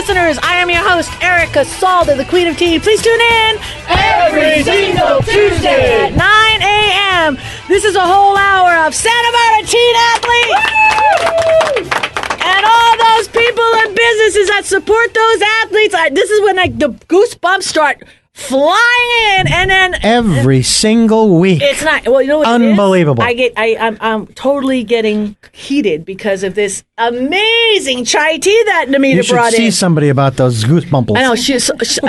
listeners. I am your host, Erica Salda, the Queen of Teen. Please tune in every single Tuesday at 9 a.m. This is a whole hour of Santa Monica teen athletes. And all those people and businesses that support those athletes. This is when the goosebumps start flying in, and then every single week. It's not. Well, you know what? Unbelievable. I'm totally getting heated because of this amazing chai tea that Nimita brought in. You should see somebody about those goosebumps. I know.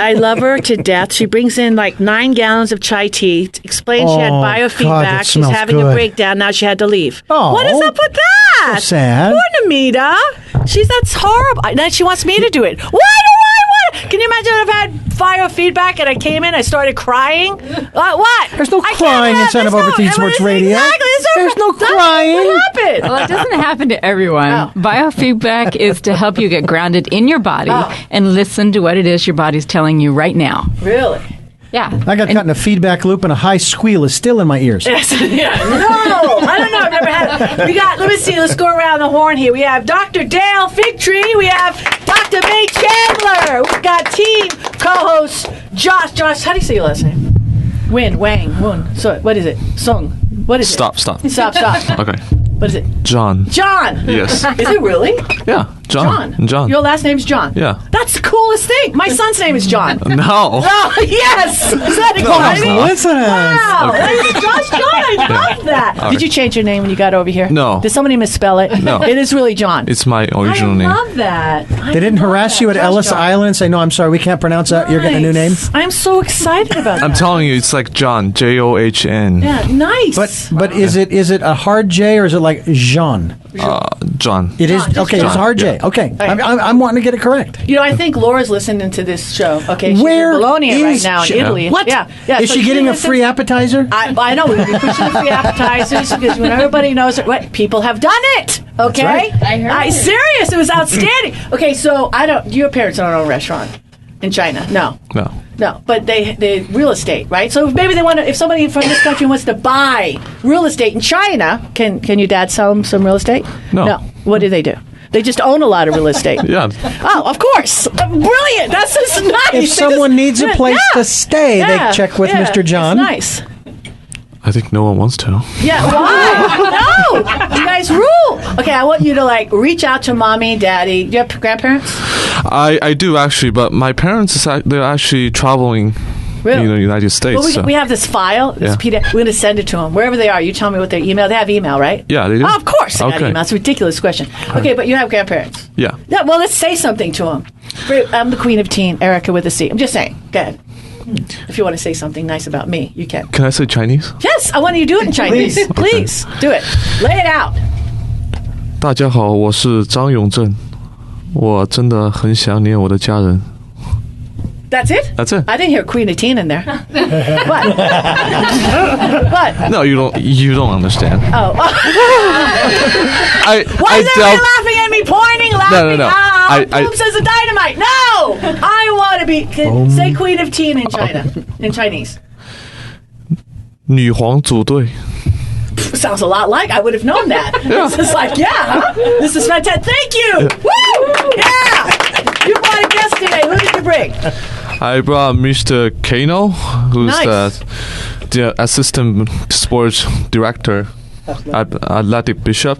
I love her to death. She brings in like 9 gallons of chai tea. Explains she had biofeedback. God, she's having a breakdown. Now she had to leave. Oh, what is up with that? So sad. Poor Nimita. That's horrible. Now she wants me to do it. Why do I want? Can you imagine if I had biofeedback and I came in, I started crying? What? There's no crying inside of Overteen Sports Radio. Exactly. There's no crying. What happened? Well, it doesn't happen to everyone. Biofeedback is to help you get grounded in your body and listen to what it is your body's telling you right now. Really? Yeah. I got caught in a feedback loop, and a high squeal is still in my ears. Yes. Yeah. No, I don't know. I've never had it. Let me see. Let's go around the horn here. We have Dr. Dale Figtree. We have Dr. May Chandler. We've got team co-host Josh. Josh, how do you say your last name? Woon. So, what is it? Sung. What is it? Stop. Okay. What is it? John. Is Yes. it really? Yeah, John. Your last name's John? Yeah. That's the coolest thing. My son's name is John. No. Oh, yes. Is that exciting? Wow. Okay. Josh John, I love that. Okay. Did you change your name when you got over here? No. Did somebody misspell it? No. It is really John. It's my original name. I love that. They didn't harass you at Ellis Island and say, no, I'm sorry, we can't pronounce that. You're getting a new name? I'm so excited about that. I'm telling you, it's like John, John. Yeah, nice. But is it a hard J or is it like Jean? John. It is? Okay, it's a hard J. Okay. I'm wanting to get it correct. You know, I think Laura's listening to this show. Okay, she's Where in Bologna right is now in Italy. What? Yeah. Is she getting a free appetizer? I know. We're going to be pushing the free appetizers because when everybody knows what people have done it. Okay? That's right. I heard it. Serious. It was outstanding. Okay, so your parents don't own a restaurant in China? No. No, but they real estate, right? So maybe they want to. If somebody from this country wants to buy real estate in China, can your dad sell them some real estate? No. What do? They just own a lot of real estate. Yeah. Oh, of course. Brilliant. That's just nice. If someone needs a place to stay, they check with Mr. John. That's nice. I think no one wants to. Yeah, why? No! You guys rule! Okay, I want you to, reach out to mommy, daddy. Do you have grandparents? I do, actually, but my parents, they're actually traveling Really? in the United States. Well, we have this file, this PDF. We're going to send it to them. Wherever they are, you tell me what their email. They have email, right? Yeah, they do. Oh, of course they got Okay. email. It's a ridiculous question. Okay, but you have grandparents. Yeah. Well, let's say something to them. I'm the Queen of Teen, Erica with a C. I'm just saying. Go ahead. If you want to say something nice about me, you can. Can I say Chinese? Yes, I want you to do it in Chinese. Please, do it. Lay it out. 大家好，我是张永正，我真的很想念我的家人。 That's it? That's it. I didn't hear Queen of Teen in there. What? What? No, you don't understand. Oh. Why Why is everybody laughing at me, pointing, laughing? No. Boom says a dynamite. No! I want to be... say Queen of Teen in China. In Chinese. 女皇组队。 Sounds a lot like I would have known that. This is This is fantastic. Thank you! Woo! Yeah! You brought a guest today. Who did you bring? I brought Mr. Kano, who's Nice. the assistant sports director at Athletic Bishop.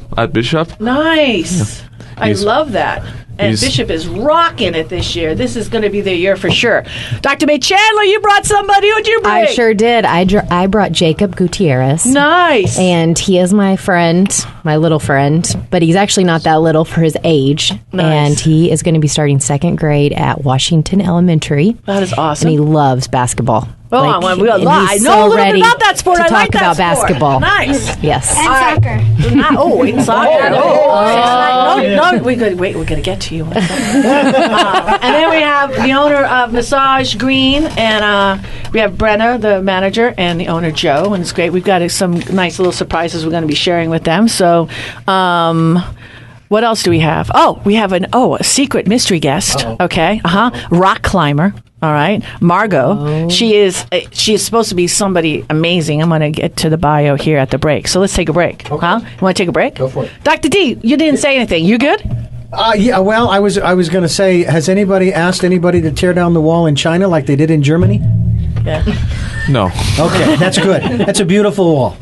Nice. I He's- love that. And Bishop is rocking it this year. This is going to be their year for sure. Dr. May Chandler, you brought somebody. Who'd you bring? I sure did. I brought Jacob Gutierrez. Nice. And he is my friend, my little friend, but he's actually not that little for his age. Nice. And he is going to be starting 2nd grade at Washington Elementary. That is awesome. And he loves basketball. Oh, Like, I and know he's a so little bit ready about that sport. to I talk like that about sport. basketball. Nice. Yes. And soccer. And soccer. No, we're going to get to you. And then we have the owner of Massage Green, and we have Brenna, the manager, and the owner, Joe. And it's great. We've got some nice little surprises we're going to be sharing with them. So, what else do we have? Oh, we have a secret mystery guest. Uh-oh. Okay. Rock climber. All right. Margot. Oh. She is supposed to be somebody amazing. I'm going to get to the bio here at the break. So let's take a break. Okay. You want to take a break? Go for it. Dr. D, you didn't say anything. You good? Yeah, well, I was going to say, has anybody asked anybody to tear down the wall in China like they did in Germany? Yeah. No. Okay, that's good. That's a beautiful wall.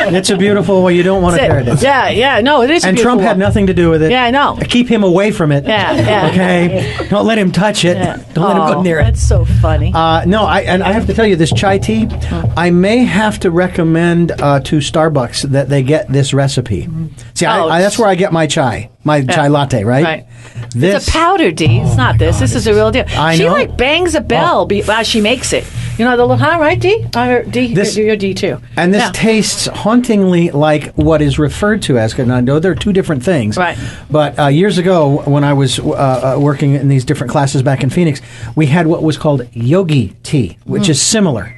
It's a beautiful wall. You don't want to tear it down. Yeah. No, it is. And a Trump had wall. nothing to do with it. Yeah, I know. Keep him away from it. Yeah. Okay. Don't let him touch it. Yeah. Don't let him go near it. That's so funny. No, I have to tell you, this chai tea, I may have to recommend to Starbucks that they get this recipe. See, that's where I get my chai latte, right? Right. It's a powder, D. It's not this. This is a real deal. She know. like bangs a bell while she makes it. You know the little, right, D? D, you're D too. And this tastes hauntingly like what is referred to as, and I know there are two different things. Right. But years ago, when I was working in these different classes back in Phoenix, we had what was called yogi tea, which is similar.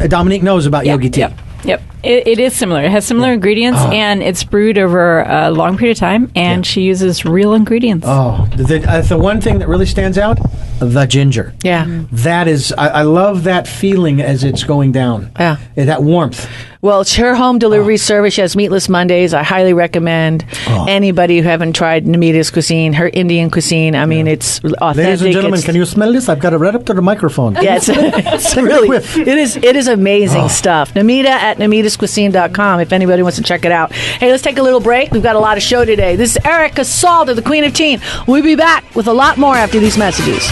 Dominique knows about yogi tea. Yep. It is similar. It has similar ingredients, and it's brewed over a long period of time, and she uses real ingredients. Oh, the one thing that really stands out, the ginger. Yeah. That is, I love that feeling as it's going down. Yeah. That warmth. Well, it's her home delivery service. She has meatless Mondays. I highly recommend anybody who haven't tried Nimita's cuisine, her Indian cuisine. I mean, it's authentic. Ladies and gentlemen, can you smell this? I've got it right up to the microphone. Yeah, it's really, it is amazing stuff. Nimita at nimitascuisine.com if anybody wants to check it out. Hey, let's take a little break. We've got a lot of show today. This is Erica Salda, the Queen of Teen. We'll be back with a lot more after these messages.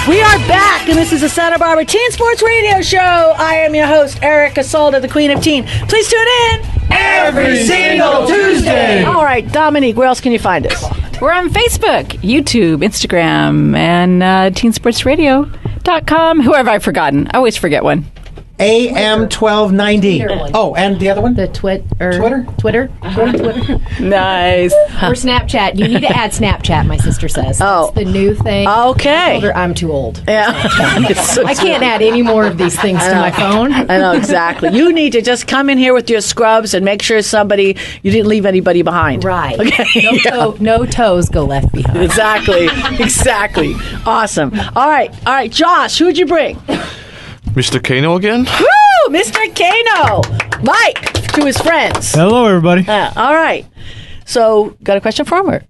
We are back, and this is the Santa Barbara Teen Sports Radio Show. I am your host, Erica Salda, the Queen of Teen. Please tune in every single Tuesday. All right, Dominique, where else can you find us? We're on Facebook, YouTube, Instagram, and teensportsradio.com. Who have I forgotten? I always forget one. AM 1290. Oh, and the other one? The Twitter. Twitter. Nice. Or Snapchat. You need to add Snapchat, my sister says. Oh. That's the new thing. Okay. I told her I'm too old. Yeah. I can't add any more of these things to my phone. I know, exactly. You need to just come in here with your scrubs and make sure you didn't leave anybody behind. Right. Okay. No toes go left behind. Exactly. Awesome. All right, Josh, who'd you bring? Mr. Kano again? Woo! Mr. Kano! Mike, to his friends. Hello, everybody. All right. So, got a question for him?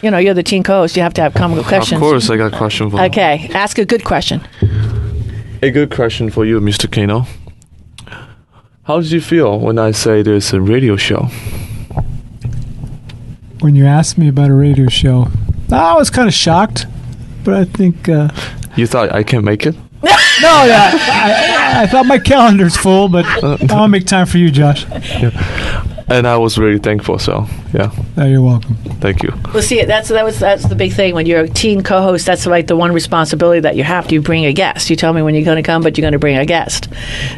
You're the teen co-host. You have to have comical questions. Of course, I got a question for you. Okay. Ask a good question. A good question for you, Mr. Kano. How did you feel when I say there's a radio show? When you asked me about a radio show, I was kind of shocked, but I think... You thought I can't make it? No, yeah. I thought my calendar's full, but I'll make time for you, Josh. Yeah. And I was really thankful, so, yeah. Oh, you're welcome. Thank you. Well, see, that's the big thing. When you're a teen co-host, that's like the one responsibility that you have to bring a guest. You tell me when you're going to come, but you're going to bring a guest.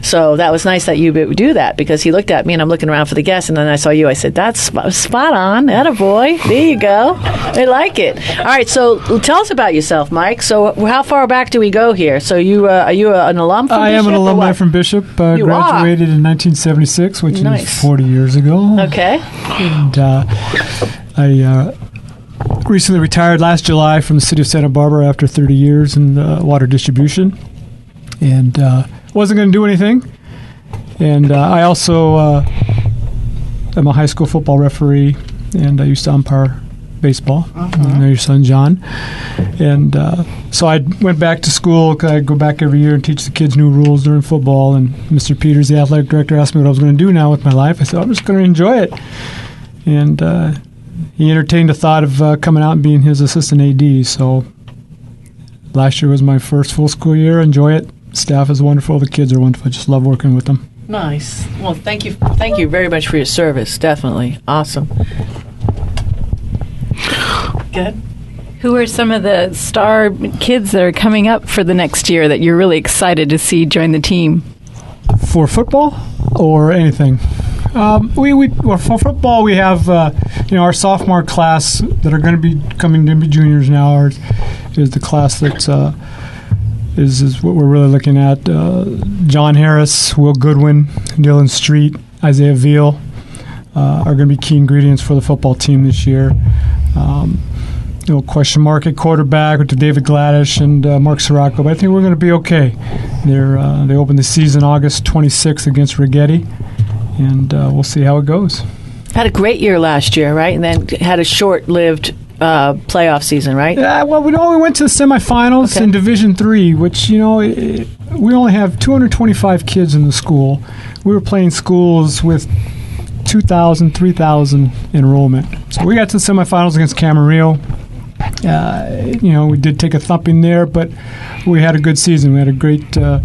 So that was nice that you do that, because he looked at me, and I'm looking around for the guest, and then I saw you. I said, that's spot on. Attaboy. There you go. I like it. All right, so tell us about yourself, Mike. So how far back do we go here? So are you an alum from Bishop? I am an alumni from Bishop. You graduated in 1976, which is 40 years ago. Okay. And I recently retired last July from the city of Santa Barbara after 30 years in water distribution, and wasn't going to do anything. And I also am a high school football referee, and I used to umpire baseball. I know your son John. And so I went back to school. I go back every year and teach the kids new rules during football. And Mr. Peters, the athletic director, asked me what I was going to do now with my life. I said, I'm just going to enjoy it. And he entertained the thought of coming out and being his assistant AD. So last year was my first full school year. Enjoy it. Staff is wonderful. The kids are wonderful. I just love working with them. Nice. Well, thank you very much for your service. Definitely. Awesome. Good. Who are some of the star kids that are coming up for the next year that you're really excited to see join the team? For football or anything? For football, we have our sophomore class that are going to be coming to be juniors now is the class that is what we're really looking at. John Harris, Will Goodwin, Dylan Street, Isaiah Veal are going to be key ingredients for the football team this year. question mark at quarterback with David Gladish and Mark Sirocco, but I think we're going to be okay. They open the season August 26th against Rigetti, and we'll see how it goes. Had a great year last year, right? And then had a short-lived playoff season, right? Yeah, well, we went to the semifinals in Division III, which, we only have 225 kids in the school. We were playing schools with 2,000, 3,000 enrollment. So we got to the semifinals against Camarillo. We did take a thumping there, but we had a good season. We had a great a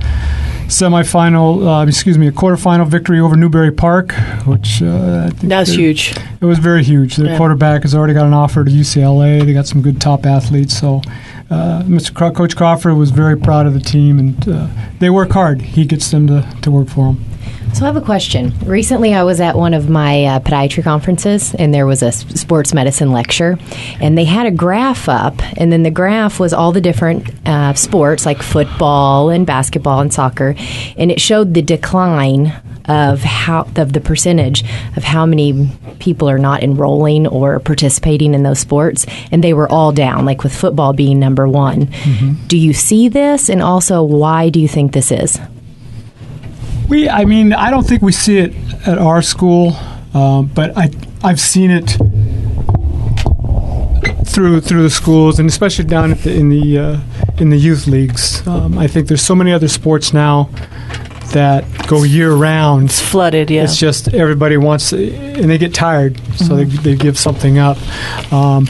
quarterfinal victory over Newberry Park, which I think that's huge. It was very huge. The quarterback has already got an offer to UCLA. They got some good top athletes. So Coach Crawford was very proud of the team, and they work hard. He gets them to work for him. So I have a question. Recently, I was at one of my podiatry conferences, and there was a sports medicine lecture, and they had a graph up, and then the graph was all the different sports, like football and basketball and soccer, and it showed the decline of the percentage of how many people are not enrolling or participating in those sports, and they were all down, like with football being number one. Mm-hmm. Do you see this, and also why do you think this is? I don't think we see it at our school, but I've seen it through the schools, and especially down in the youth leagues. I think there's so many other sports now that go year round. It's flooded, yeah. It's just everybody wants, and they get tired, so they give something up. A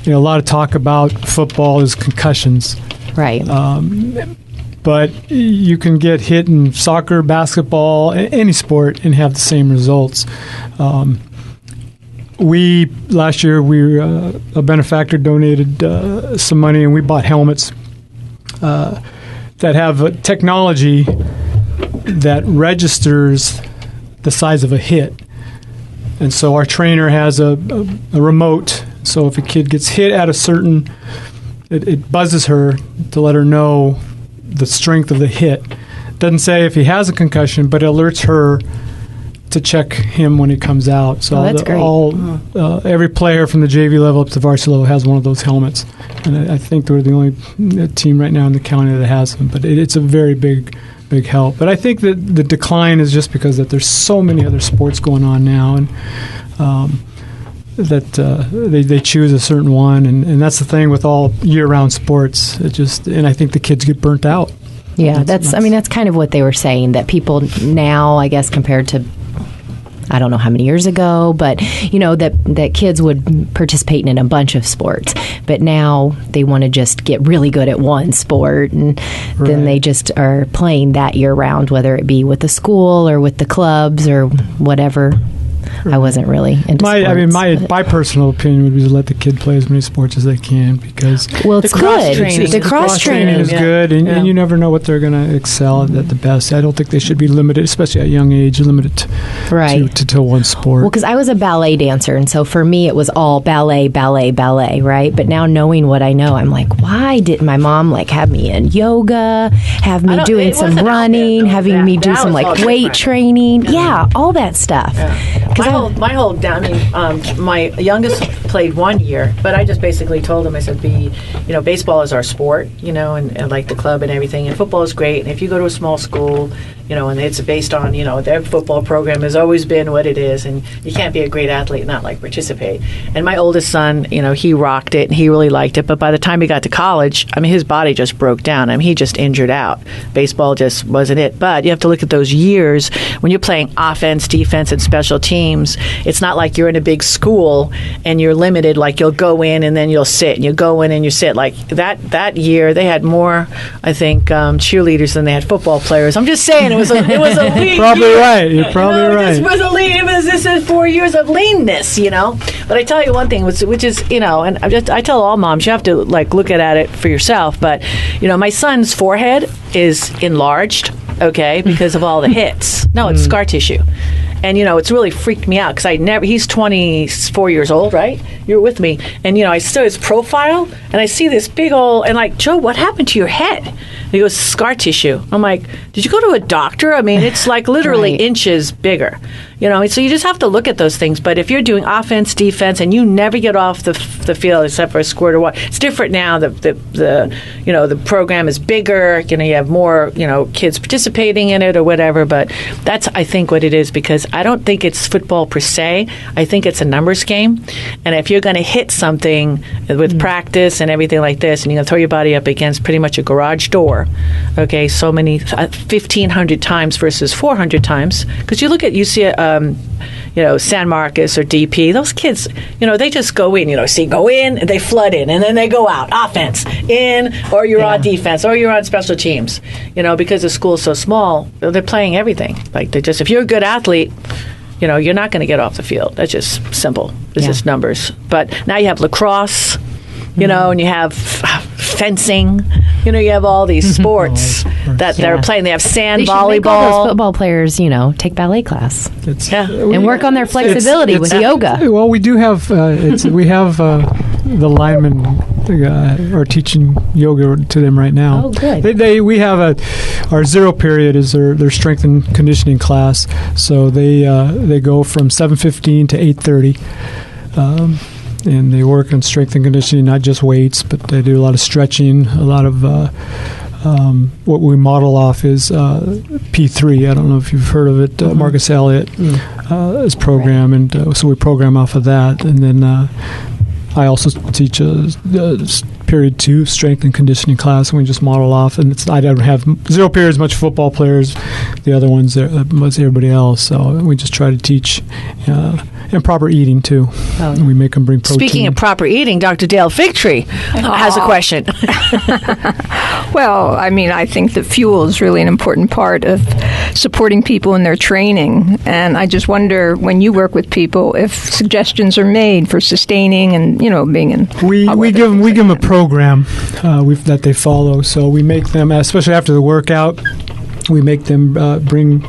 lot of talk about football is concussions, right? But you can get hit in soccer, basketball, any sport, and have the same results. Last year, a benefactor donated some money, and we bought helmets that have technology that registers the size of a hit. And so our trainer has a remote. So if a kid gets hit at a certain, it buzzes her to let her know the strength of the hit. Doesn't say if he has a concussion, but it alerts her to check him when he comes out. So that's great. Every player from the JV level up to varsity level has one of those helmets, and I think we're the only team right now in the county that has them. But it's a very big help. But I think that the decline is just because that there's so many other sports going on now, and they choose a certain one, and that's the thing with all year-round sports. And I think the kids get burnt out. Yeah, that's kind of what they were saying, that people now, I guess, compared to, I don't know how many years ago, but, that kids would participate in a bunch of sports. But now they want to just get really good at one sport, and then they just are playing that year-round, whether it be with the school or with the clubs or whatever. I wasn't really into sports. My personal opinion would be to let the kid play as many sports as they can, because it's good. The cross training is good, and you never know what they're going to excel at the best. I don't think they should be limited, especially at a young age, limited to one sport. Well, because I was a ballet dancer, and so for me it was all ballet, right? But now knowing what I know, I'm like, why didn't my mom have me in yoga, have me doing some running, having me do some weight training? Yeah, all that stuff. Yeah. My youngest played 1 year, but I just basically told him, I said, baseball is our sport, and like the club and everything, and football is great. And if you go to a small school, and it's based on, their football program has always been what it is, and you can't be a great athlete and not participate. And my oldest son, he rocked it and he really liked it, but by the time he got to college, his body just broke down. He just injured out. Baseball just wasn't it. But you have to look at those years when you're playing offense, defense, and special teams. It's not like you're in a big school and you're limited, you'll go in and then you'll sit, and you go in and you sit. That year, they had more, I think, cheerleaders than they had football players. I'm just saying, it was a lean. Probably right. You're probably right. This was a lean. This is 4 years of leanness, But I tell you one thing, which is, and I tell all moms, you have to look at it for yourself. But my son's forehead is enlarged, because of all the hits. No, it's scar tissue. And, it's really freaked me out because he's 24 years old, right? You're with me. And, I saw his profile and I see this big old, and Joe, what happened to your head? And he goes, scar tissue. I'm like, did you go to a doctor? It's literally inches bigger. So you just have to look at those things. But if you're doing offense, defense, and you never get off the field except for a squirt or what, it's different now. The program is bigger. You have more kids participating in it or whatever. But that's, I think, what it is, because I don't think it's football per se. I think it's a numbers game. And if you're going to hit something with practice and everything like this, and you're going to throw your body up against pretty much a garage door, okay, so many 1,500 times versus 400 times, because you see San Marcos or DP, those kids, they just go in, go in, and they flood in, and then they go out, offense, in, or you're on defense, or you're on special teams, because the school's so small, they're playing everything. Like, if you're a good athlete, you're not going to get off the field. That's just simple. It's just numbers. But now you have lacrosse, and you have fencing. You have all these sports that they're playing. They have sand volleyball. Make all those football players, take ballet class. And work on their flexibility with yoga. Well, we do have we have the linemen are teaching yoga to them right now. Oh, good. We have our zero period is their strength and conditioning class. So they go from 7:15 to 8:30. And they work on strength and conditioning, not just weights, but they do a lot of stretching, a lot of what we model off is P3. I don't know if you've heard of it, Marcus Elliott, his program, and so we program off of that. And then I also teach a period 2 strength and conditioning class, and we just model off. And I don't have zero period as much football players, the other ones as everybody else. So we just try to teach. And proper eating, too. Oh, yeah. We make them bring protein. Speaking of proper eating, Dr. Dale Figtree has a question. Well, I think that fuel is really an important part of supporting people in their training. And I just wonder, when you work with people, if suggestions are made for sustaining and, being in... We give them a program that they follow. So we make them, especially after the workout, we make them bring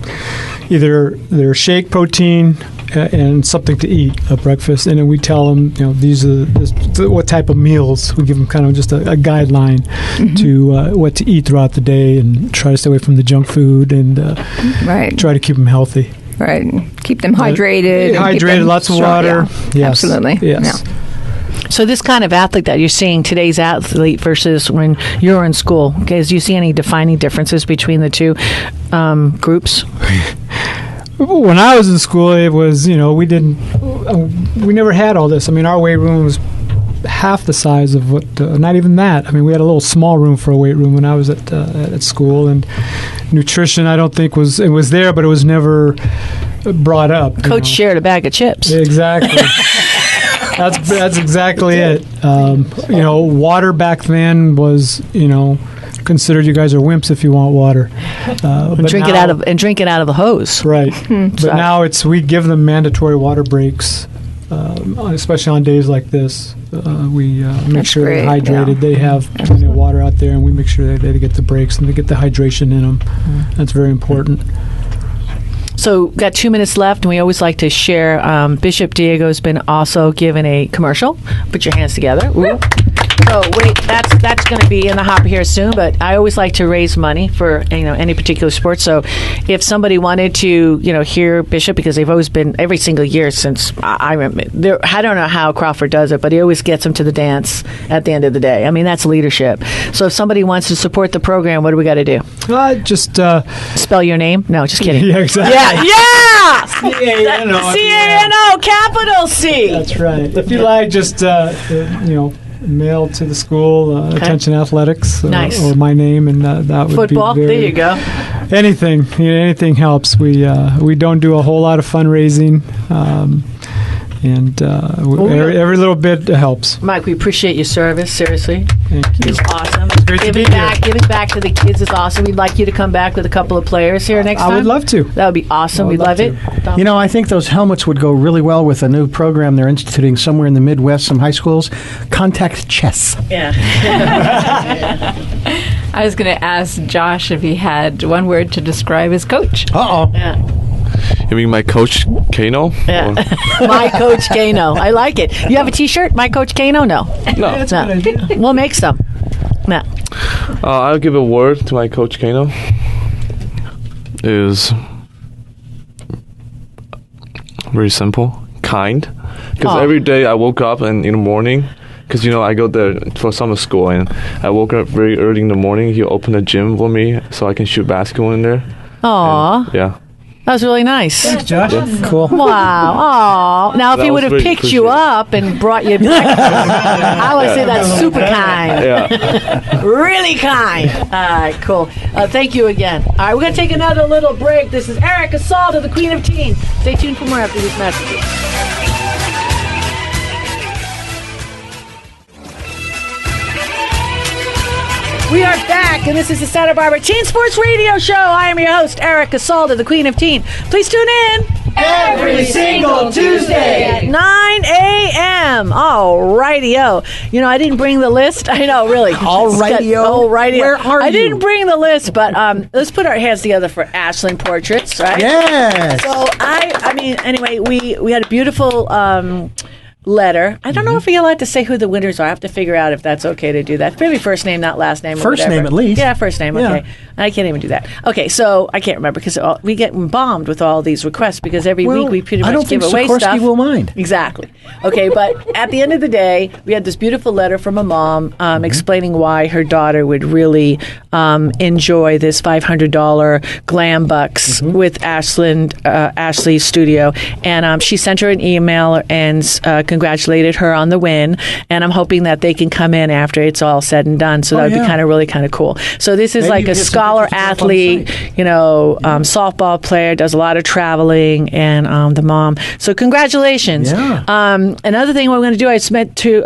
either their shake protein and something to eat, a breakfast, and then we tell them, these are what type of meals. We give them kind of just a guideline to what to eat throughout the day, and try to stay away from the junk food, and try to keep them healthy. Right, keep them hydrated. Hydrated, lots of water. Yeah. Yes. Absolutely. Yes. Yeah. So this kind of athlete that you're seeing, today's athlete versus when you were in school, do you see any defining differences between the two groups? When I was in school, it was, we never had all this. Our weight room was half the size of what, not even that. We had a little small room for a weight room when I was at school, and nutrition, I don't think was there, but it was never brought up. Coach shared a bag of chips. Exactly. That's exactly it. Water back then was, considered you guys are wimps if you want water. Drink it out of the hose. Right. But now we give them mandatory water breaks, especially on days like this. We make sure they're hydrated. Yeah. They have plenty of water out there, and we make sure they get the breaks and they get the hydration in them. That's very important. So, got 2 minutes left, and we always like to share. Bishop Diego's been also given a commercial. Put your hands together. Ooh. So, wait, that's going to be in the hopper here soon. But I always like to raise money for any particular sport. So, if somebody wanted to hear Bishop, because they've always been every single year since I remember. I don't know how Crawford does it, but he always gets them to the dance at the end of the day. That's leadership. So, if somebody wants to support the program, what do we got to do? Just spell your name. No, just kidding. Yeah, exactly. Yeah. C-A-N-O. C-A-N-O, capital C. That's right. If you like, just, mail to the school, Attention Athletics, nice. Or my name, and that would Football, be there you go. Anything helps. We don't do a whole lot of fundraising. And every little bit helps. Mike, we appreciate your service, seriously. Thank you. It's awesome. Giving back to the kids is awesome. We'd like you to come back with a couple of players here next time. I would love to. That would be awesome. We'd love it. I think those helmets would go really well with a new program they're instituting somewhere in the Midwest, some high schools. Contact chess. Yeah. I was going to ask Josh if he had one word to describe his coach. Uh-oh. Yeah. You mean my coach, Kano? Yeah. My coach, Kano. I like it. You have a T-shirt? My coach, Kano? No. No. We'll make some. No. I'll give a word to my coach, Kano. Is very simple, kind. Because every day I woke up and in the morning, because I go there for summer school, and I woke up very early in the morning. He opened a gym for me so I can shoot basketball in there. Aw. And, yeah. That was really nice. Thanks, Josh. Yeah. Cool. Wow. Oh. Now, if That he would was have very picked you up and brought you breakfast, I would say that's super kind. Yeah. Really kind. All right, cool. Thank you again. All right, we're going to take another little break. This is Erica Salda, the Queen of Teen. Stay tuned for more after these messages. We are back, and this is the Santa Barbara Teen Sports Radio Show. I am your host, Erica Salda, the Queen of Teen. Please tune in Every single Tuesday at 9 a.m. All righty-o. I didn't bring the list. I know, really. All righty-o. All righty-o. Where are I you? didn't bring the list, but let's put our hands together for Ashland Portraits, right? Yes. So, anyway, we had a beautiful letter. I don't know if you're allowed to say who the winners are. I have to figure out if that's okay to do that. Maybe first name, not last name. First name, at least. Yeah, first name. Okay. I can't even do that. Okay, so I can't remember because we get bombed with all these requests because every week we pretty much give away stuff. I don't think Sikorsky will mind. Exactly. Okay, but at the end of the day, we had this beautiful letter from a mom explaining why her daughter would really enjoy this $500 glam bucks with Ashley's studio, and she sent her an email and congratulated her on the win, and I'm hoping that they can come in after it's all said and done, so that would be really kind of cool. So this is like a scholar athlete, softball player, does a lot of traveling, and the mom. So congratulations. Yeah. Another thing we're going to do, I meant to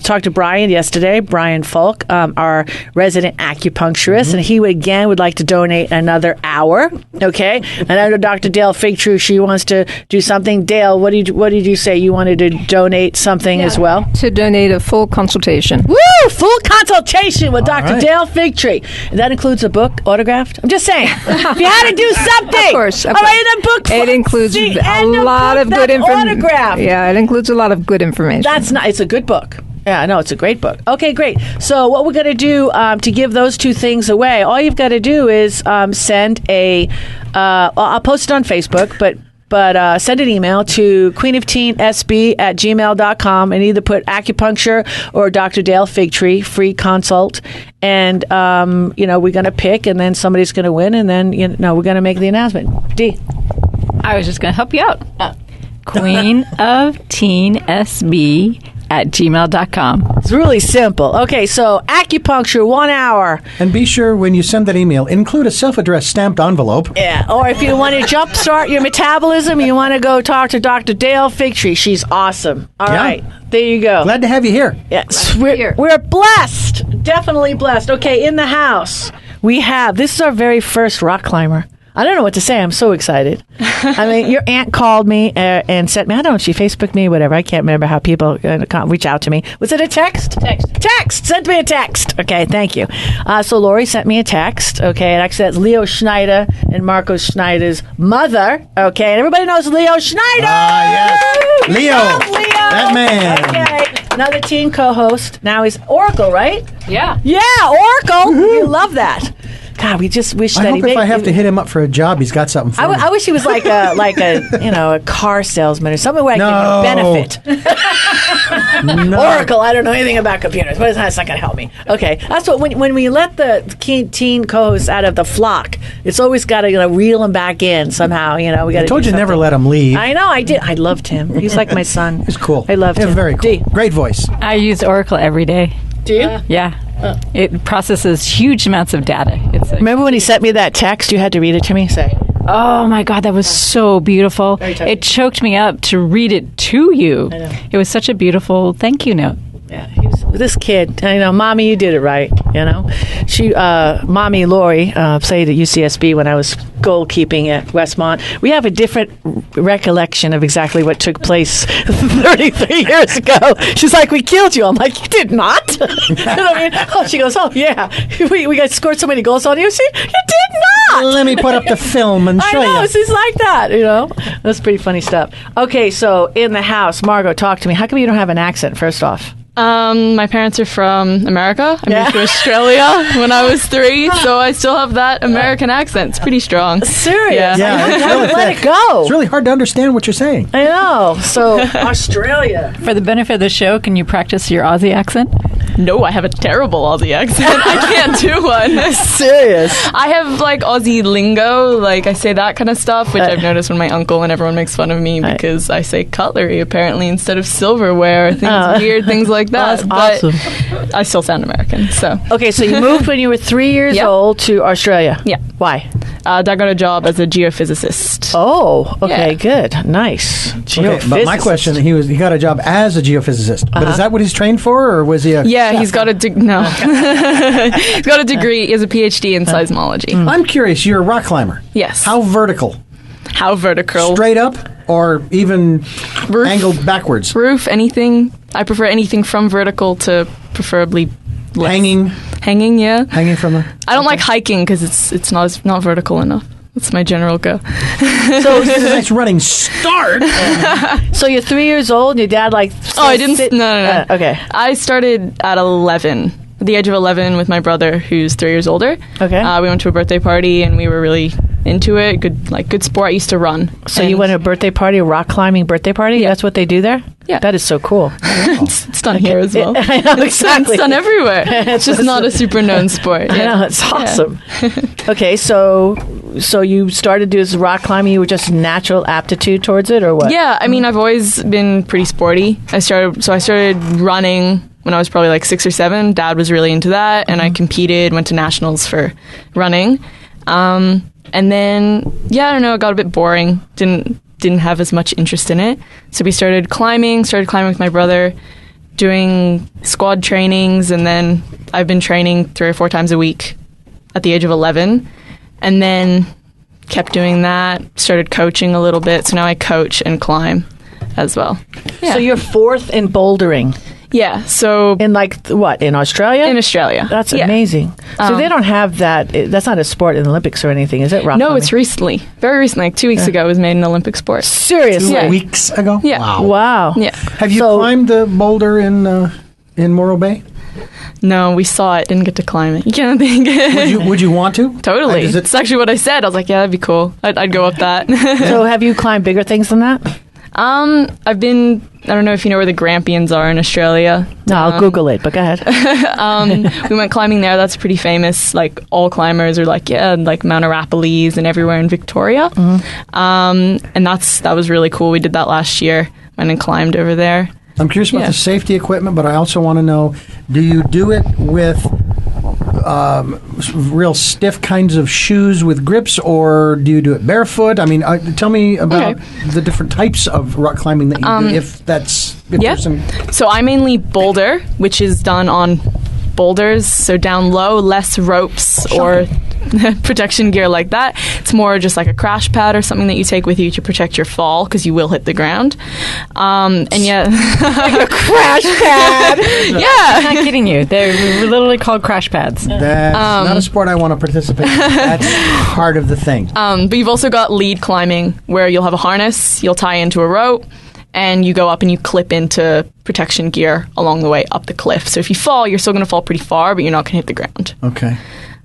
talk to Brian yesterday, Brian Folk, our resident acupuncturist, and he would like to donate another hour. Okay, and I know Dr. Dale Figtree, she wants to do something. Dale, what did you say? You wanted to donate something as well? To donate a full consultation. Woo! Full consultation with Dr. Dale Figtree. And that includes a book autographed? I'm just saying. If you had to do something. Of course. All right, the book. It includes a lot of good information. Yeah, it includes a lot of good information. It's a good book. Yeah, no, it's a great book. Okay, great. So what we're going to do to give those two things away, all you've got to do is send I'll post it on Facebook, but send an email to queenofteensb@gmail.com and either put acupuncture or Dr. Dale Figtree free consult, and we're going to pick, and then somebody's going to win, and then we're going to make the announcement. D. I was just going to help you out. queenofteensb@gmail.com. It's really simple. Okay, so acupuncture, 1 hour. And be sure when you send that email, include a self-addressed stamped envelope. Yeah, or if you want to jumpstart your metabolism, you want to go talk to Dr. Dale Figtree. She's awesome. All right, there you go. Glad to have you here. Yes, we're blessed. Definitely blessed. Okay, in the house, this is our very first rock climber. I don't know what to say. I'm so excited. I mean, your aunt called me and sent me, I don't know, she Facebooked me, whatever. I can't remember how people reach out to me. Was it a text? Text. Sent me a text. Okay, thank you. So Lori sent me a text. Okay, and actually that's Leo Schneider and Marco Schneider's mother. Okay, and everybody knows Leo Schneider. Yes. Leo. That man. Okay. Another teen co-host. Now he's Oracle, right? Yeah. Yeah, Oracle. You love that. God, we just wish that I hope if I have to hit him up for a job, he's got something for me. I wish he was like a car salesman or something where I can benefit. No. Oracle, I don't know anything about computers, but it's not going to help me. Okay, that's what when we let the teen co-hosts out of the flock, it's always got to reel them back in somehow. We got. I told you never let him leave. I know, I did. I loved him. He's like my son. He's cool. I loved him. Very cool. D. Great voice. I use Oracle every day. Do you? Yeah. It processes huge amounts of data. Remember when he sent me that text? You had to read it to me? Say. Oh my God, that was so beautiful. It choked me up to read it to you. I know. It was such a beautiful thank you note. Yeah, this kid, Mommy, you did it right. She, Mommy Lori, played at UCSB when I was goalkeeping at Westmont. We have a different recollection of exactly what took place 33 years ago. She's like, "We killed you." I'm like, "You did not." She goes, "Oh yeah, we got scored so many goals on you." You did not. Let me put up the film and show you. I know, she's like that. That's pretty funny stuff. Okay, so in the house, Margot, talk to me. How come you don't have an accent? First off. My parents are from America. I moved to Australia when I was 3, so I still have that American accent. It's pretty strong. Serious? Yeah, it's really Let thick. it go. It's really hard to understand what you're saying. I know. So, Australia. For the benefit of the show, can you practice your Aussie accent? No, I have a terrible Aussie accent. I can't do one. Serious. I have like Aussie lingo, like I say that kind of stuff, which I've noticed when my uncle and everyone makes fun of me because I say cutlery apparently instead of silverware, weird things like that. That's awesome. I still sound American, so. Okay, so you moved when you were 3 years old to Australia. Yeah. Why? Dad got a job as a geophysicist. Oh, okay, good. Nice. Okay, but my question, he got a job as a geophysicist. But is that what he's trained for, or was he a Yeah, chef? he's got a no. He's got a degree. He has a PhD in seismology. I'm curious, you're a rock climber. Yes. How vertical? How vertical? Straight up or even Roof. angled backwards? Roof, anything. I prefer anything from vertical to preferably less. Hanging, yeah. Hanging from the... I don't like hiking because it's not vertical enough. That's my general go. So This is a nice running start. So you're 3 years old and your dad I didn't. No. Okay. I started at 11. At the age of 11 with my brother, who's 3 years older. Okay. We went to a birthday party and we were really into it. Good sport. I used to run. So you went to a birthday party, a rock climbing birthday party? Yeah. That's what they do there? Yeah. That is so cool. It's done here as well. I know, exactly. It's done everywhere. It's just not a super known sport. I know, it's awesome. Okay, so you started to do this rock climbing. You were just natural aptitude towards it, or what? Yeah, I mean, I've always been pretty sporty. I started running when I was probably like 6 or 7. Dad was really into that, and I competed, went to nationals for running. And then, I don't know, it got a bit boring. Didn't have as much interest in it. So we started climbing with my brother, doing squad trainings, and then I've been training 3 or 4 times a week at the age of 11. And then kept doing that, started coaching a little bit. So now I coach and climb as well. Yeah. So you're 4th in bouldering. Yeah, so... In in Australia? In Australia. That's amazing. So they don't have that. That's not a sport in the Olympics or anything, is it? Rock no, climbing? it's recently. Very recently. Like 2 weeks ago, it was made an Olympic sport. Seriously? 2 weeks ago? Yeah. Wow. Yeah. Have you climbed the boulder in Morro Bay? No, we saw it. Didn't get to climb it. You can't think. Would you want to? Totally. It's actually what I said. I was like, yeah, that'd be cool. I'd go up that. So have you climbed bigger things than that? I've been... I don't know if you know where the Grampians are in Australia. No, I'll Google it, but go ahead. We went climbing there. That's pretty famous. Like, all climbers are like Mount Arapiles and everywhere in Victoria. Mm-hmm. And that was really cool. We did that last year. Went and climbed over there. I'm curious about the safety equipment, but I also want to know, do you do it with real stiff kinds of shoes with grips, or do you do it barefoot? I mean, tell me about the different types of rock climbing that you do, if there's some... So I mainly boulder, which is done on boulders, so down low, less ropes or protection gear like that. It's more just like a crash pad or something that you take with you to protect your fall, because you will hit the ground. And like a crash pad. Yeah, I'm not kidding you. They're literally called crash pads. That's not a sport I want to participate in. That's part of the thing. But you've also got lead climbing, where you'll have a harness, you'll tie into a rope, and you go up and you clip into protection gear along the way up the cliff. So if you fall, you're still going to fall pretty far, but you're not going to hit the ground. Okay.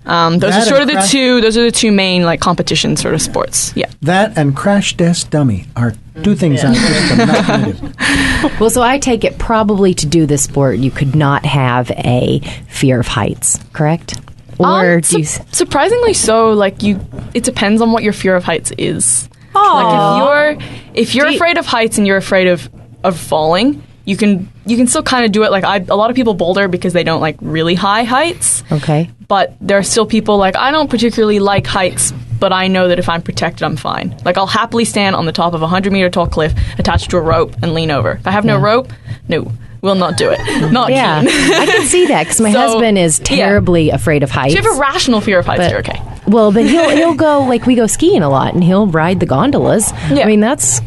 Those are sort of the two main like competition sort of sports. Yeah. That and crash test dummy are 2 things I just am not going to do. Well, so I take it probably to do this sport, you could not have a fear of heights, correct? Or do you... Surprisingly so. Like it depends on what your fear of heights is. Like if you're afraid of heights and you're afraid of falling, you can still kind of do it. Like a lot of people boulder because they don't like really high heights. Okay. But there are still people like, I don't particularly like heights, but I know that if I'm protected, I'm fine. Like, I'll happily stand on the top of a 100-meter tall cliff attached to a rope and lean over. If I have no rope, no, will not do it. Not keen. I can see that, because my husband is terribly afraid of heights. So you have a rational fear of heights, you're okay. Well, but he'll go, like, we go skiing a lot, and he'll ride the gondolas. Yeah. I mean, that's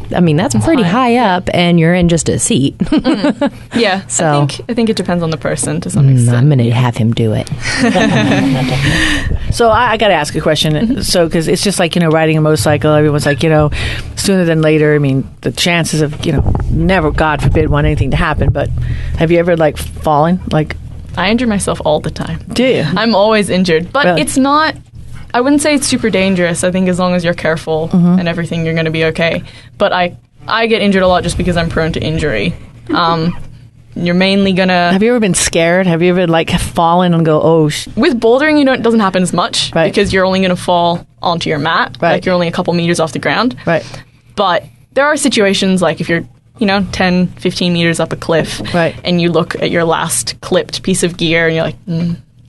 pretty high up, and you're in just a seat. Yeah. So I think it depends on the person to some extent. I'm going to have him do it. So I got to ask a question. So, because it's just like, riding a motorcycle, everyone's like, sooner than later, I mean, the chances of, never, God forbid, want anything to happen, but have you ever, like, fallen? Like, I injure myself all the time. Do you? I'm always injured, but Really? It's not. I wouldn't say it's super dangerous. I think as long as you're careful and everything, you're going to be okay. But I get injured a lot just because I'm prone to injury. You're mainly going to... Have you ever been scared? Have you ever, like, fallen and go, oh... With bouldering, it doesn't happen as much because you're only going to fall onto your mat. Right. Like, you're only a couple meters off the ground. Right. But there are situations, like, if you're 10, 15 meters up a cliff and you look at your last clipped piece of gear and you're like,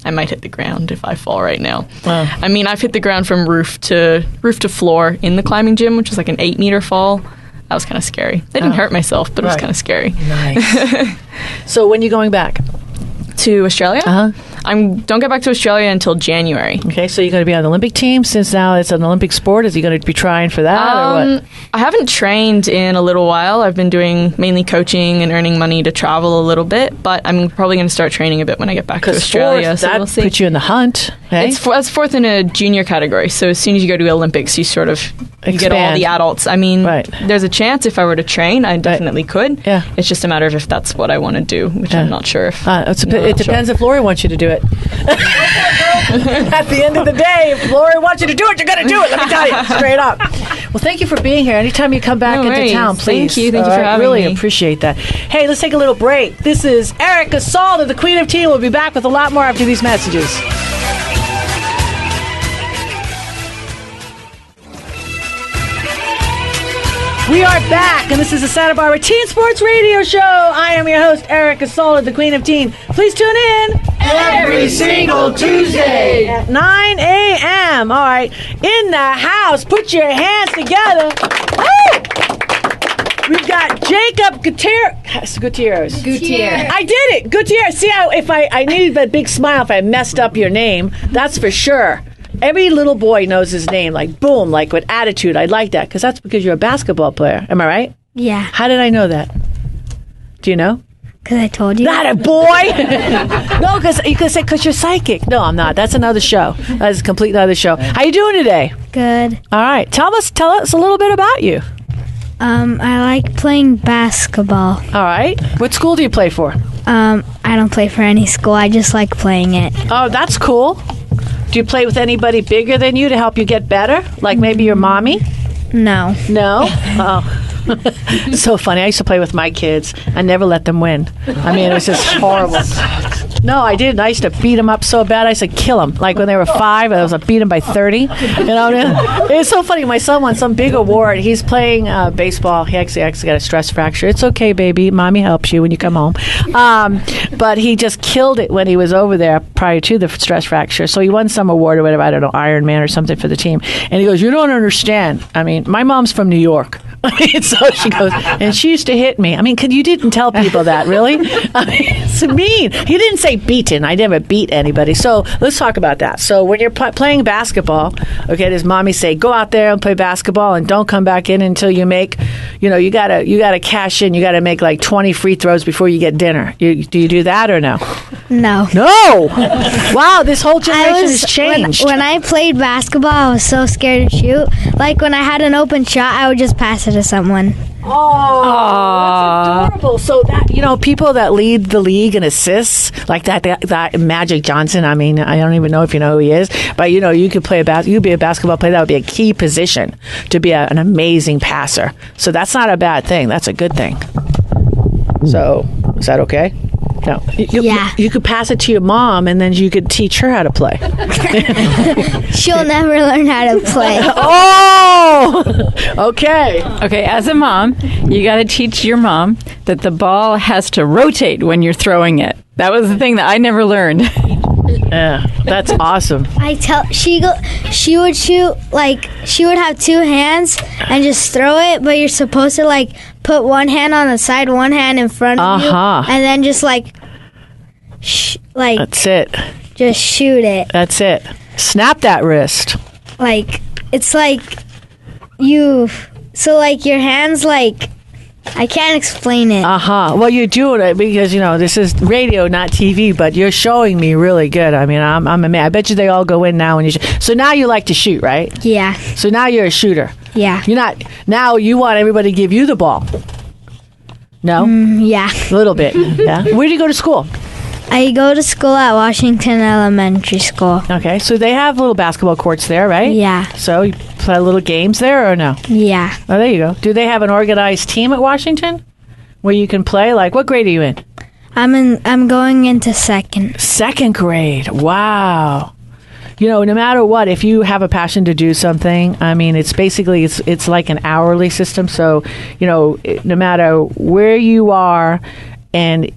I might hit the ground if I fall right now. Wow. I mean, I've hit the ground from roof to floor in the climbing gym, which is like an 8-meter fall. That was kind of scary. I didn't hurt myself, but it was kind of scary. Nice. So when are you going back? To Australia? Don't get back to Australia until January. Okay, so you're going to be on the Olympic team since now it's an Olympic sport. Is he going to be trying for that or what? I haven't trained in a little while. I've been doing mainly coaching and earning money to travel a little bit, but I'm probably going to start training a bit when I get back to Australia. So we'll see. Puts you in the hunt. Hey? It's fourth in a junior category, so as soon as you go to Olympics, you sort of you get all the adults. I mean, there's a chance if I were to train, I definitely could. Yeah. It's just a matter of if that's what I want to do, which I'm not sure if. It depends if Lori wants you to do it. At the end of the day, if Lori wants you to do it, you're going to do it. Let me tell you, straight up. Well, thank you for being here. Anytime you come back into town, please. Thank you for having me. Really appreciate that. Hey, let's take a little break. This is Erica Salda, the Queen of Tea. We'll be back with a lot more after these messages. We are back, and this is the Santa Barbara Teen Sports Radio Show. I am your host, Erica Salda, the Queen of Teen. Please tune in every single Tuesday at 9 a.m. All right, in the house. Put your hands together. Woo! We've got Jacob Gutierrez. I did it. Gutierrez. See how if I needed that big smile if I messed up your name. That's for sure. Every little boy knows his name, like boom, like with attitude. I like that because you're a basketball player. Am I right? Yeah. How did I know that? Do you know? Because I told you. Not a boy. No, because you could say because you're psychic. No, I'm not. That's another show. That is a complete other show. How you doing today? Good. All right. Tell us a little bit about you. I like playing basketball. All right. What school do you play for? I don't play for any school. I just like playing it. Oh, that's cool. Do you play with anybody bigger than you to help you get better? Like maybe your mommy? No. No? Oh. So funny. I used to play with my kids. I never let them win. I mean, it was just horrible. No, I didn't. I used to beat them up so bad. I used to kill them. Like when they were 5, I beat them by 30. You know, it's so funny. My son won some big award. He's playing baseball. He actually got a stress fracture. It's okay, baby. Mommy helps you when you come home. But he just killed it when he was over there prior to the stress fracture. So he won some award or whatever. I don't know, Iron Man or something for the team. And he goes, "You don't understand. I mean, my mom's from New York." So she goes, and she used to hit me. I mean, you didn't tell people that, really? I mean, it's mean. He didn't say beaten. I never beat anybody. So let's talk about that. So when you're playing basketball, okay, does mommy say, go out there and play basketball and don't come back in until you make, you gotta cash in. You gotta make like 20 free throws before you get dinner. Do you do that or no? No. No. Wow, this whole generation has changed. When I played basketball, I was so scared to shoot. Like when I had an open shot, I would just pass it to someone. Oh, that's adorable. So that, people that lead the league in assists, like that Magic Johnson, I mean, I don't even know if you know who he is, but you could you'd be a basketball player. That would be a key position to be an amazing passer. So that's not a bad thing. That's a good thing. So, is that okay? No. You could pass it to your mom, and then you could teach her how to play. She'll never learn how to play. Oh! Okay. Okay, as a mom, you got to teach your mom that the ball has to rotate when you're throwing it. That was the thing that I never learned. Yeah, that's awesome. She would shoot, like, she would have 2 hands and just throw it, but you're supposed to, put one hand on the side, one hand in front of you, and then just, that's it. Just shoot it. That's it. Snap that wrist. like it's like you. So like your hands like. I can't explain it. Well, you're doing it because, this is radio, not TV, but you're showing me really good. I mean, I'm amazed. I bet you they all go in now when you So now you like to shoot, right? Yeah. So now you're a shooter. Yeah. You're not. Now you want everybody to give you the ball. No? Yeah. A little bit. Yeah. Where do you go to school? I go to school at Washington Elementary School. Okay. So they have little basketball courts there, right? Yeah. So you play little games there or no? Yeah. Oh, there you go. Do they have an organized team at Washington where you can play? Like, what grade are you in? I'm going into second. Second grade. Wow. No matter what, if you have a passion to do something, I mean, it's basically, it's like an hourly system. So, no matter where you are, and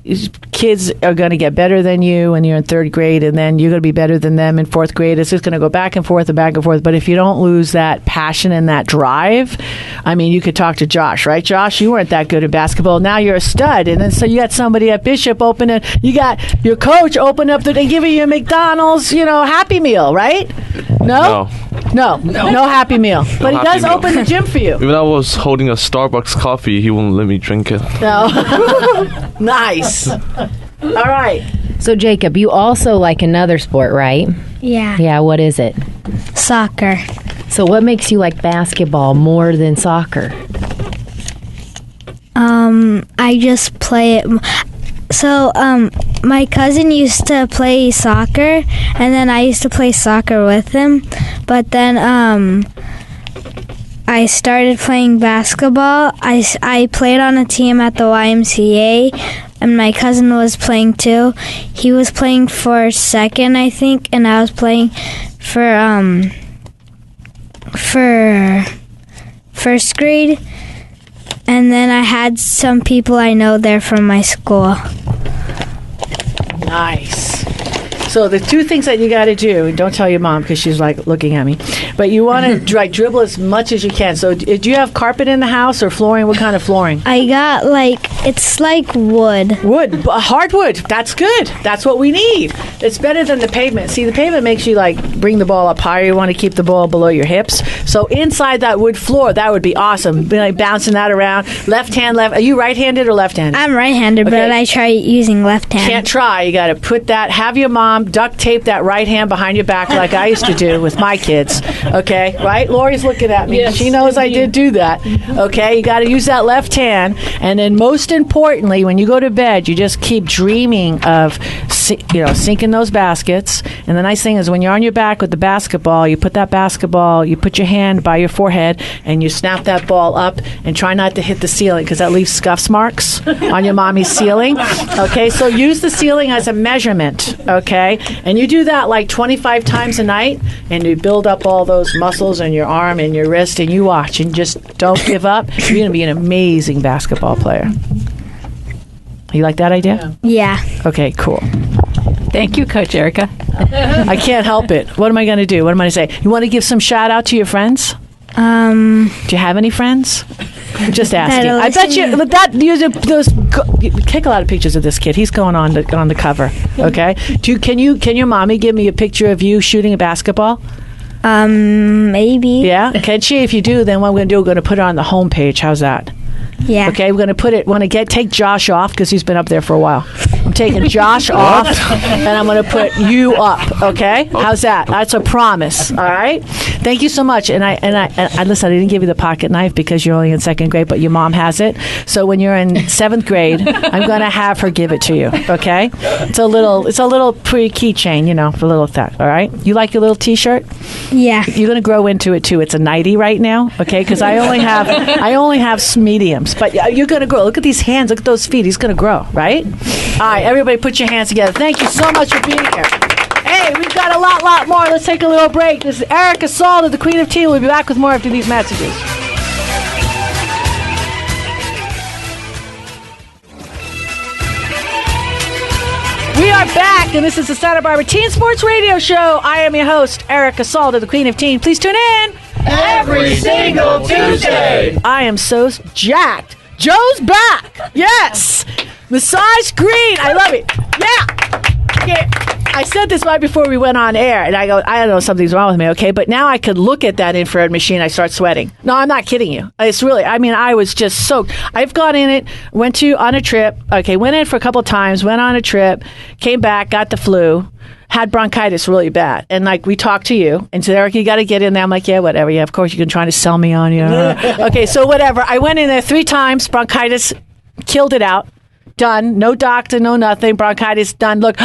kids are going to get better than you when you're in third grade, and then you're going to be better than them in fourth grade. It's just going to go back and forth and back and forth. But if you don't lose that passion and that drive, I mean, you could talk to Josh, right? Josh, you weren't that good at basketball. Now you're a stud. And then so you got somebody at Bishop you got your coach open up and giving you a McDonald's, Happy Meal, right? No Happy Meal. But he does open the gym for you. Even I was holding a Starbucks coffee, he wouldn't let me drink it. No. Nice. All right. So, Jacob, you also like another sport, right? Yeah. Yeah, what is it? Soccer. So what makes you like basketball more than soccer? I just play it. So, my cousin used to play soccer, and then I used to play soccer with him. But then, I started playing basketball. I played on a team at the YMCA, and my cousin was playing too. He was playing for second, I think, and I was playing for first grade. And then I had some people I know there from my school. Nice. So the two things that you got to do, and don't tell your mom because she's like looking at me, but you want to dribble as much as you can. So do you have carpet in the house or flooring? What kind of flooring? I got it's like wood. Wood, hardwood. That's good. That's what we need. It's better than the pavement. See, the pavement makes you bring the ball up higher. You want to keep the ball below your hips. So inside that wood floor, that would be awesome. Be bouncing that around. Left hand, left. Are you right-handed or left-handed? I'm right-handed, okay. But I try using left hand. Can't try. You got to put that. Have your mom duct tape that right hand behind your back like I used to do with my kids. Okay, right? Lori's looking at me. Yes, she knows I did do that. Okay, you got to use that left hand, and then most importantly, when you go to bed, you just keep dreaming of sinking those baskets. And the nice thing is when you're on your back with the basketball, you put your hand by your forehead, and you snap that ball up, and try not to hit the ceiling because that leaves scuff marks on your mommy's ceiling. Okay, so use the ceiling as a measurement. Okay, and you do that 25 times a night, and you build up all those muscles in your arm and your wrist, and you watch, and just don't give up. You're going to be an amazing basketball player. You like that idea? Yeah. Okay, cool. Thank you, Coach Erica. I can't help it. What am I going to do? What am I going to say? You want to give some shout out to your friends? Do you have any friends? Just asking. I bet you take a lot of pictures of this kid. He's going on the cover. Okay. Can your mommy give me a picture of you shooting a basketball? Maybe. Yeah. Can she? If you do, then what I'm going to do? We're going to put it on the homepage. How's that? Yeah. Okay, we're going to put it, take Josh off because he's been up there for a while. I'm taking Josh off, and I'm going to put you up, okay? How's that? That's a promise, all right? Thank you so much. And I listen, I didn't give you the pocket knife because you're only in second grade, but your mom has it. So when you're in seventh grade, I'm going to have her give it to you, okay? It's a little keychain, for a little that, all right? You like your little T-shirt? Yeah. You're going to grow into it too. It's a nightie right now, okay? Because I only have mediums. But you're going to grow. Look at these hands. Look at those feet. He's going to grow, right? All right, everybody put your hands together. Thank you so much for being here. Hey, we've got a lot more. Let's take a little break. This is Erica Salda, the Queen of Tea. We'll be back with more after these messages. We are back, and this is the Santa Barbara Teen Sports Radio Show. I am your host, Erica Salda, the Queen of Teen. Please tune in every single Tuesday. I am so jacked. Joe's back. Yes. Massage green. I love it. Yeah. I said this right before we went on air, and I go, I don't know, something's wrong with me, okay? But now I could look at that infrared machine, I start sweating. No, I'm not kidding you. It's really, I mean, I was just soaked. I've gone in it, went on a trip, went in for a couple of times, went on a trip, came back, got the flu, had bronchitis really bad. And like, we talked to you and said, Eric, you got to get in there. I'm like, yeah, whatever. Yeah, of course you can try to sell me on you. Okay, so whatever. I went in there 3 times, bronchitis, killed it out. Done. No doctor, no nothing. Bronchitis done. Look,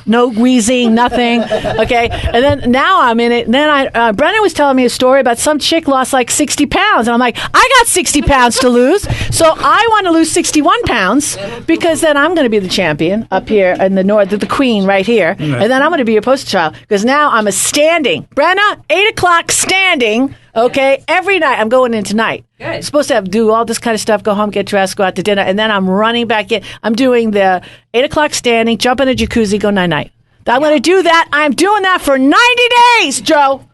no wheezing, nothing. Okay. And then now I'm in it. And then Brennan was telling me a story about some chick lost like 60 pounds. And I'm like, I got 60 pounds to lose. So I want to lose 61 pounds because then I'm going to be the champion up here in the north, the queen right here. And then I'm going to be your poster child because now I'm a standing. Brenna, 8 o'clock standing. Okay, every night. I'm going in tonight. Good. Supposed to do all this kind of stuff, go home, get dressed, go out to dinner, and then I'm running back in. I'm doing the 8 o'clock standing, jump in a jacuzzi, go night-night. I'm going to do that. I'm doing that for 90 days, Joe.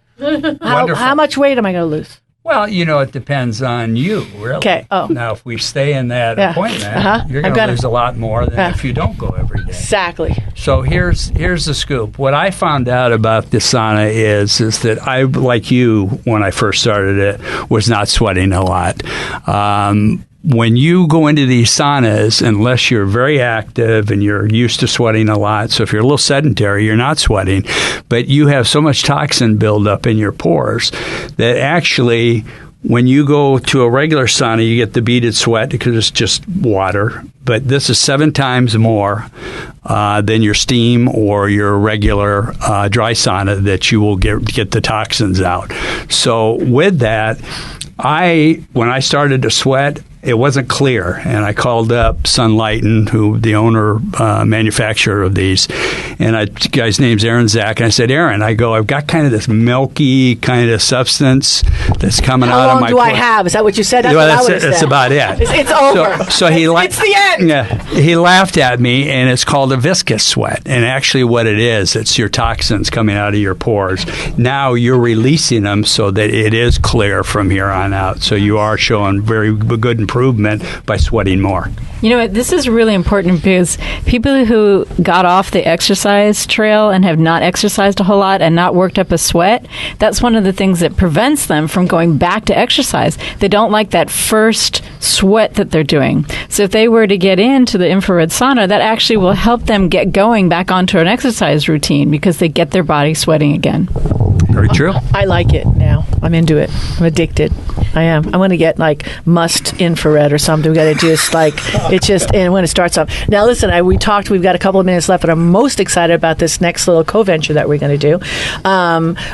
How much weight am I going to lose? Well, it depends on you, really. Okay. Oh. Now, if we stay in that appointment, you're going to lose a lot more than if you don't go every day. Exactly. So here's the scoop. What I found out about the sauna is that I, like you, when I first started it, was not sweating a lot. When you go into these saunas, unless you're very active and you're used to sweating a lot, so if you're a little sedentary, you're not sweating, but you have so much toxin buildup in your pores that actually, when you go to a regular sauna, you get the beaded sweat because it's just water. But this is 7 times more than your steam or your regular dry sauna that you will get the toxins out. So with that, when I started to sweat, it wasn't clear, and I called up Sunlighten, who the owner, manufacturer of these, and the guy's name's Aaron Zach, and I said, Aaron, I've got kind of this milky kind of substance that's coming out of my... How long do I have? Is that what you said? That's what I would have said. That's about it. It's over. So it's the end. Yeah, he laughed at me, and it's called a viscous sweat, and actually what it is, it's your toxins coming out of your pores. Now you're releasing them so that it is clear from here on out, so you are showing very good improvement by sweating more. You know what? This is really important because people who got off the exercise trail and have not exercised a whole lot and not worked up a sweat, that's one of the things that prevents them from going back to exercise. They don't like that first sweat that they're doing. So if they were to get into the infrared sauna, that actually will help them get going back onto an exercise routine because they get their body sweating again. Very true. I like it now. I'm into it. I'm addicted. I am. I'm going to get like must infrared or something. We got to just like, it's just, and when it starts up. Now listen, we've got a couple of minutes left, but I'm most excited about this next little co-venture that we're going to do.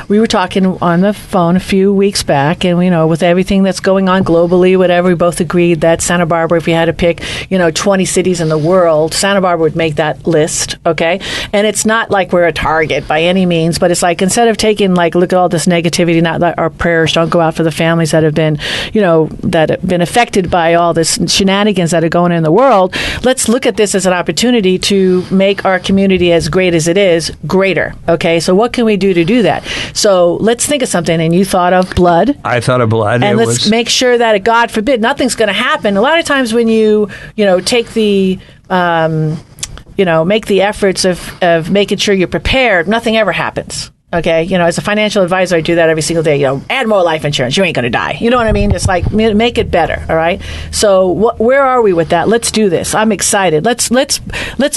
We were talking on the phone a few weeks back, and with everything that's going on globally, whatever, we both agreed that Santa Barbara, if you had to pick, 20 cities in the world, Santa Barbara would make that list, okay? And it's not like we're a target by any means, but it's like, instead of taking look at all this negativity, not that our prayers don't go out for the families that have been, that have been affected by all this shenanigans that are going on in the world. Let's look at this as an opportunity to make our community, as great as it is, greater. Okay, so what can we do to do that? So let's think of something. And you thought of blood. I thought of blood. And let's make sure that, God forbid, nothing's going to happen. A lot of times when you, take the make the efforts of making sure you're prepared, nothing ever happens. Okay, as a financial advisor, I do that every single day. Add more life insurance. You ain't going to die. You know what I mean? Just like make it better. All right. So where are we with that? Let's do this. I'm excited. Let's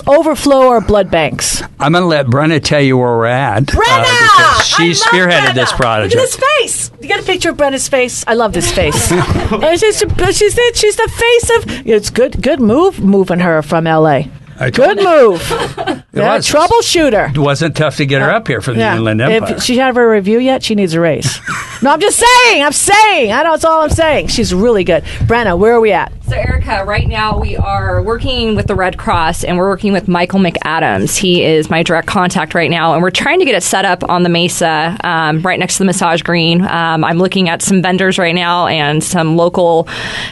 overflow our blood banks. I'm going to let Brenna tell you where we're at. Brenna, she spearheaded this project. Look at this face. You got a picture of Brenna's face? I love this face. she's the face of. It's good move moving her from L.A. Good move. Troubleshooter. It wasn't tough to get her up here from the Inland Empire. If she had her review yet, she needs a raise. No, I'm just saying. I know it's all I'm saying. She's really good. Brenna, where are we at? So, Erica, right now we are working with the Red Cross, and we're working with Michael McAdams. He is my direct contact right now, and we're trying to get it set up on the Mesa, right next to the massage green. I'm looking at some vendors right now and some local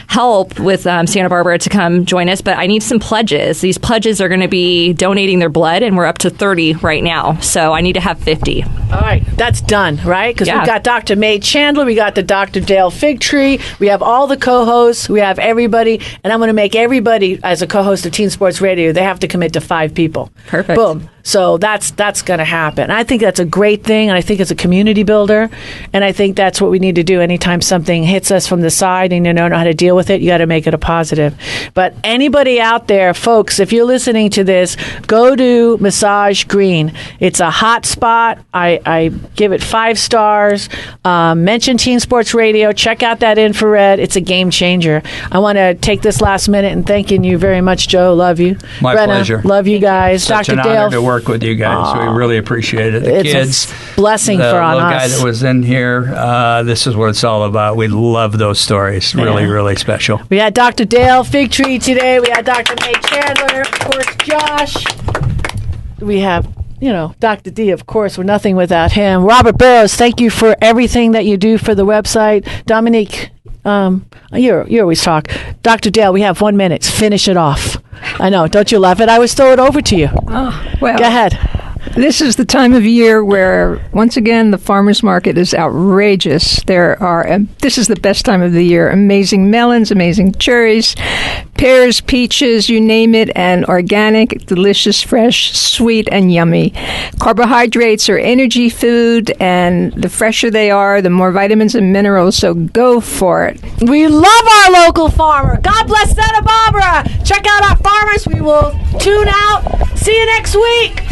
help with Santa Barbara to come join us, but I need some pledges. These pledges are going to be donating their blood, and we're up to 30 right now, so I need to have 50. All right, that's done, right? Because we've got Dr. May Chandler, we got the Dr. Dale Figtree, we have all the co-hosts, we have everybody, and I'm going to make everybody, as a co-host of Teen Sports Radio, they have to commit to 5 people. Perfect. Boom. So that's going to happen. I think that's a great thing, and I think it's a community builder, and I think that's what we need to do. Anytime something hits us from the side and you don't know how to deal with it, you got to make it a positive. But anybody out there, folks, if you're listening to this, go to Massage Green. It's a hot spot. I give it 5 stars. Mention Teen Sports Radio. Check out that infrared. It's a game changer. I want to take this last minute and thanking you very much, Joe. Love you. My Brenna, pleasure. Love you guys. Such Dr. an Dale. honor to work with you guys. We really appreciate it. The It's kids, a blessing the for on little us. guy that was in here. This is what it's all about. We love those stories. Really, really special. We had Dr. Dale Figtree today. We had Dr. May Chandler, of course, Josh. We have, Dr. D, of course. We're nothing without him. Robert Burrows, thank you for everything that you do for the website. Dominique, you always talk. Dr. Dale, we have 1 minute. Finish it off. I know. Don't you love it? I always throw it over to you. Well, go ahead. This is the time of year where, once again, the farmers market is outrageous. This is the best time of the year. Amazing melons, amazing cherries, pears, peaches, you name it, and organic, delicious, fresh, sweet, and yummy. Carbohydrates are energy food, and the fresher they are, the more vitamins and minerals, so go for it. We love our local farmer. God bless Santa Barbara. Check out our farmers. We will tune out. See you next week.